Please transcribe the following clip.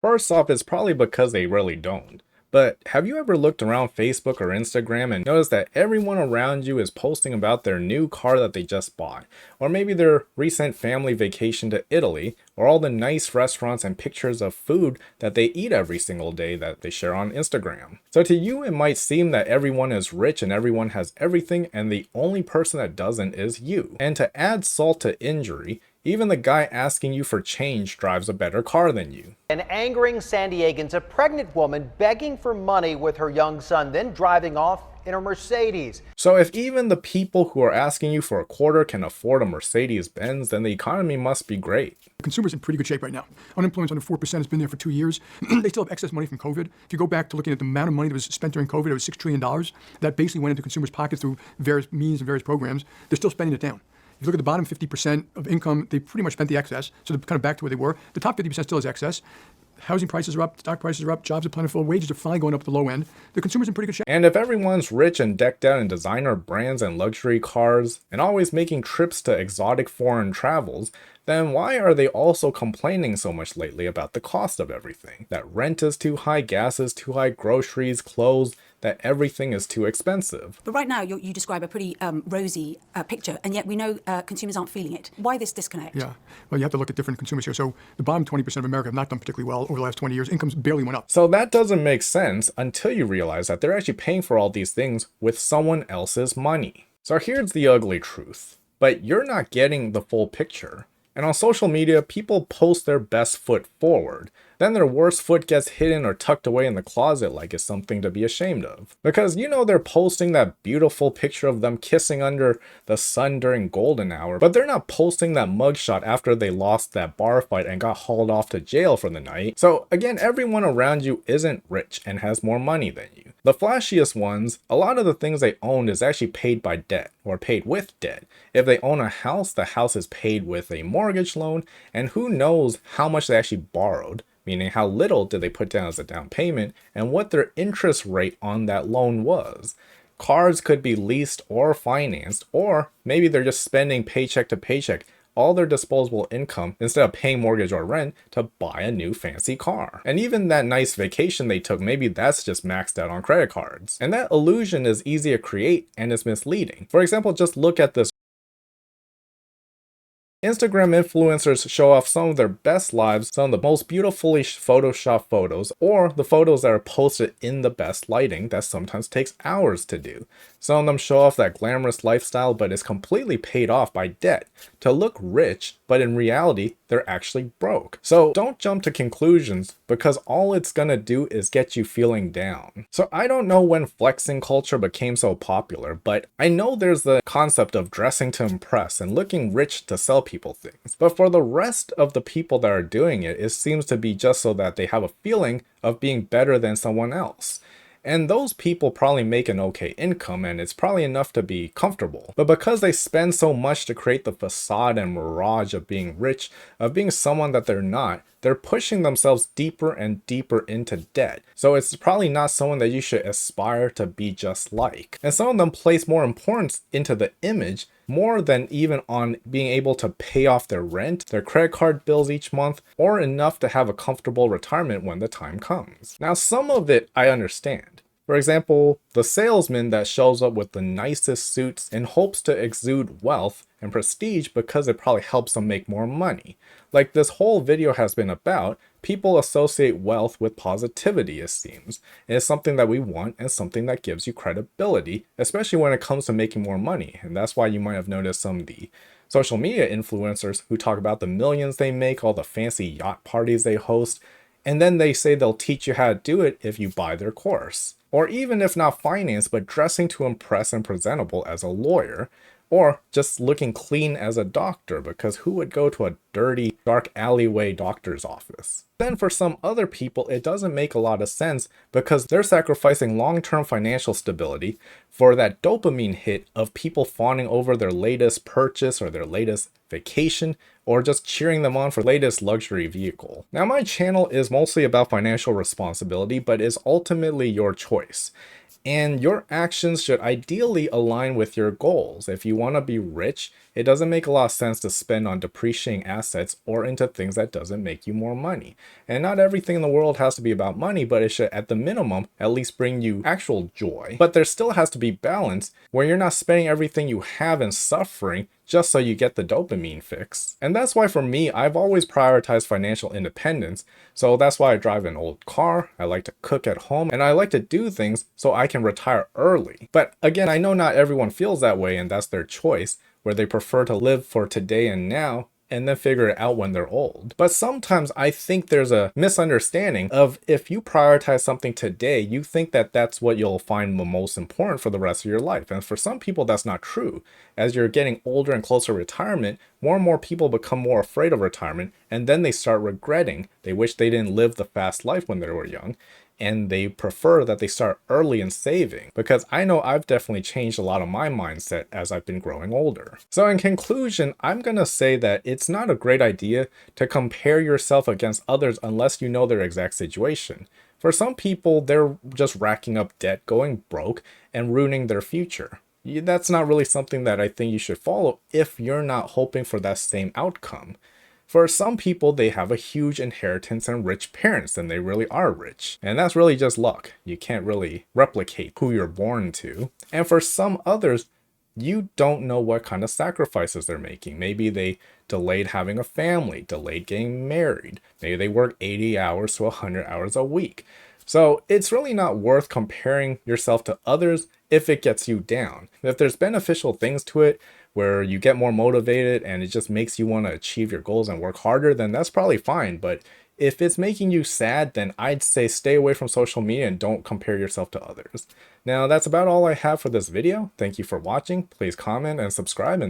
First off, it's probably because they really don't. But have you ever looked around Facebook or Instagram and noticed that everyone around you is posting about their new car that they just bought, or maybe their recent family vacation to Italy, or all the nice restaurants and pictures of food that they eat every single day that they share on Instagram? So to you, it might seem that everyone is rich and everyone has everything, and the only person that doesn't is you. And to add salt to injury, even the guy asking you for change drives a better car than you. And angering San Diegans, a pregnant woman begging for money with her young son, then driving off in a Mercedes. So if even the people who are asking you for a quarter can afford a Mercedes Benz, then the economy must be great. The consumer's in pretty good shape right now. Unemployment's under 4%. It's been there for 2 years. They still have excess money from COVID. If you go back to looking at the amount of money that was spent during COVID, it was $6 trillion. That basically went into consumers' pockets through various means and various programs. They're still spending it down. If you look at the bottom 50% of income, they pretty much spent the excess, so they're kind of back to where they were. The top 50% still has excess. Housing prices are up, stock prices are up, jobs are plentiful, wages are finally going up at the low end. The consumer's in pretty good shape. And if everyone's rich and decked out in designer brands and luxury cars, and always making trips to exotic foreign travels, then why are they also complaining so much lately about the cost of everything? That rent is too high, gas is too high, groceries, clothes, that everything is too expensive. But right now, you describe a pretty rosy picture, and yet we know consumers aren't feeling it. Why this disconnect? Yeah, well, you have to look at different consumers here. So the bottom 20% of America have not done particularly well over the last 20 years. Incomes barely went up. So that doesn't make sense until you realize that they're actually paying for all these things with someone else's money. So here's the ugly truth. But you're not getting the full picture. And on social media, people post their best foot forward. Then their worst foot gets hidden or tucked away in the closet like it's something to be ashamed of. Because you know they're posting that beautiful picture of them kissing under the sun during golden hour, but they're not posting that mugshot after they lost that bar fight and got hauled off to jail for the night. So again, everyone around you isn't rich and has more money than you. The flashiest ones, a lot of the things they own is actually paid by debt or paid with debt. If they own a house, the house is paid with a mortgage loan, and who knows how much they actually borrowed, meaning how little did they put down as a down payment and what their interest rate on that loan was. Cars could be leased or financed, or maybe they're just spending paycheck to paycheck all their disposable income instead of paying mortgage or rent to buy a new fancy car. And even that nice vacation they took, maybe that's just maxed out on credit cards. And that illusion is easy to create and is misleading. For example, just look at this. Instagram influencers show off some of their best lives, some of the most beautifully photoshopped photos, or the photos that are posted in the best lighting that sometimes takes hours to do. Some of them show off that glamorous lifestyle, but is completely paid off by debt to look rich, but in reality, they're actually broke. So don't jump to conclusions, because all it's gonna do is get you feeling down. So I don't know when flexing culture became so popular, but I know there's the concept of dressing to impress and looking rich to sell people things. But for the rest of the people that are doing it, it seems to be just so that they have a feeling of being better than someone else. And those people probably make an okay income, and it's probably enough to be comfortable. But because they spend so much to create the facade and mirage of being rich, of being someone that they're not, they're pushing themselves deeper and deeper into debt. So it's probably not someone that you should aspire to be just like. And some of them place more importance into the image more than even on being able to pay off their rent, their credit card bills each month, or enough to have a comfortable retirement when the time comes. Now, some of it I understand. For example, the salesman that shows up with the nicest suits in hopes to exude wealth and prestige because it probably helps them make more money. Like this whole video has been about, people associate wealth with positivity, it seems. And it's something that we want and something that gives you credibility, especially when it comes to making more money. And that's why you might have noticed some of the social media influencers who talk about the millions they make, all the fancy yacht parties they host, and then they say they'll teach you how to do it if you buy their course. Or even if not finance, but dressing to impress and presentable as a lawyer, or just looking clean as a doctor, because who would go to a dirty, dark alleyway doctor's office? Then for some other people, it doesn't make a lot of sense because they're sacrificing long-term financial stability for that dopamine hit of people fawning over their latest purchase or their latest vacation, or just cheering them on for latest luxury vehicle. Now, my channel is mostly about financial responsibility, but is ultimately your choice. And your actions should ideally align with your goals. If you want to be rich, it doesn't make a lot of sense to spend on depreciating assets or into things that doesn't make you more money. And not everything in the world has to be about money, but it should at the minimum at least bring you actual joy. But there still has to be balance where you're not spending everything you have and suffering just so you get the dopamine fix. And that's why for me, I've always prioritized financial independence. So that's why I drive an old car, I like to cook at home, and I like to do things so I can retire early. But again, I know not everyone feels that way, and that's their choice, where they prefer to live for today and now and then figure it out when they're old. But sometimes I think there's a misunderstanding of if you prioritize something today, you think that that's what you'll find the most important for the rest of your life. And for some people, that's not true. As you're getting older and closer to retirement, more and more people become more afraid of retirement, and then they start regretting. They wish they didn't live the fast life when they were young. And they prefer that they start early in saving, because I know I've definitely changed a lot of my mindset as I've been growing older. So in conclusion, I'm gonna say that it's not a great idea to compare yourself against others unless you know their exact situation. For some people, they're just racking up debt, going broke, and ruining their future. That's not really something that I think you should follow if you're not hoping for that same outcome. For some people, they have a huge inheritance and rich parents, and they really are rich. And that's really just luck. You can't really replicate who you're born to. And for some others, you don't know what kind of sacrifices they're making. Maybe they delayed having a family, delayed getting married. Maybe they work 80 hours to 100 hours a week. So it's really not worth comparing yourself to others if it gets you down. If there's beneficial things to it, where you get more motivated and it just makes you want to achieve your goals and work harder, then that's probably fine. But if it's making you sad, then I'd say stay away from social media and don't compare yourself to others. Now, that's about all I have for this video. Thank you for watching. Please comment and subscribe. And